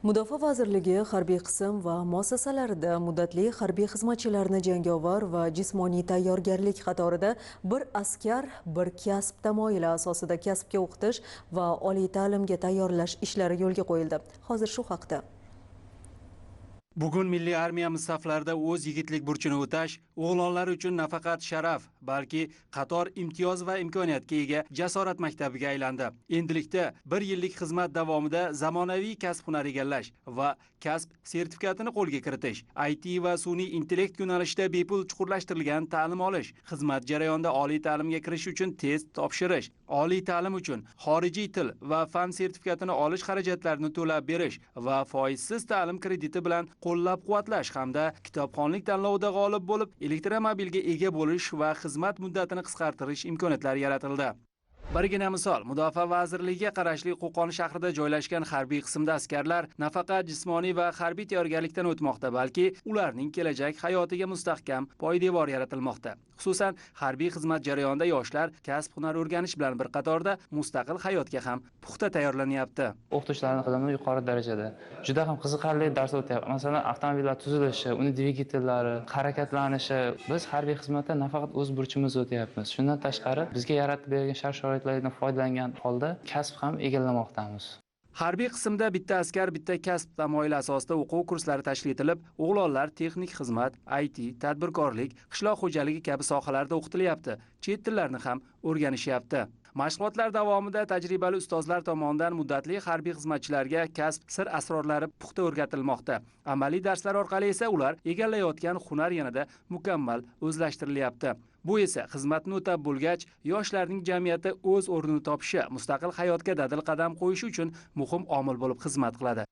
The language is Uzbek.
Mudofaa vazirligi harbiy qism va muassasalarida muddatli harbiy xizmatchilarni jangovar va jismoniy tayyorgarlik qatorida bir askar, bir kasb tamoyili asosida kasbga o'qitish va oliy ta'limga tayyorlash ishlari yo'lga qo'yildi. Hozir shu haqda. Bugun milliy armiyamiz saflarida o'z yigitlik burchini o'tash o'g'lonlar uchun nafaqat sharaf, balki qator imtiyoz va imkoniyatga ega jasorat maktabiga aylandi. Endilikda 1 yillik xizmat davomida zamonaviy kasb-hunar egallash va kasb sertifikatini qo'lga kiritish, IT va sun'iy intellekt yo'nalishida bepul chuqurlashtirilgan ta'lim olish, xizmat jarayonida oliy ta'limga kirish uchun test topshirish, oliy ta'lim uchun xorijiy til va fan sertifikatini olish xarajatlarini to'lab berish va foizsiz ta'lim krediti bilan qo'llab-quvvatlash hamda kitobxonlik tanlovida g'olib bo'lib, elektromobilga ega bo'lish va xizmat muddatini qisqartirish imkoniyatlari yaratildi. Birgina misol, Mudofaa vazirligiga qarashli Qo'qon shahrida joylashgan harbiy qismda askarlar nafaqat jismoniy va harbiy tayyorgarlikdan o'tmoqda, balki ularning kelajak hayotiga mustahkam poydevor yaratilmoqda. Xususan, harbiy xizmat jarayonida yoshlar kasb-hunar o'rganish bilan bir qatorda mustaqil hayotga ham puxta tayyorlanyapti. O'qituvchilarning qilimi yuqori darajada. Juda ham qiziqarli dars o'tyapti. Masalan, avtomobillar tuzilishi, uni dvigatellari, harakatlanishi. Biz harbiy xizmatda nafaqat o'z burchimizni o'tyapmiz. Shundan tashqari, bizga yaratib bergan shart-sharoitlardan foydalangan holda kasb ham egallamoqdamiz. Harbiy qismda bitta askar, bitta kasb tamoyili asosida o'quv kurslari tashkil etilib, o'g'lonlar texnik xizmat, IT, tadbirkorlik, qishloq xo'jaligi kabi sohalarda o'qitilyapti. Chet tillarni ham o'rganishyapti. Mashg'ulotlar davomida tajribali ustozlar tomonidan muddatli harbiy xizmatchilarga kasb sir asrorlari puxta o'rgatilmoqda. Amaliy darslar orqali esa ular egallayotgan hunar yanada mukammal o'zlashtirilyapti. Bu esa xizmatni o'tab bo'lgach, yoshlarning jamiyatda o'z o'rnini topishi, mustaqil hayotga dadil qadam qo'yishi uchun muhim omil bo'lib xizmat qiladi.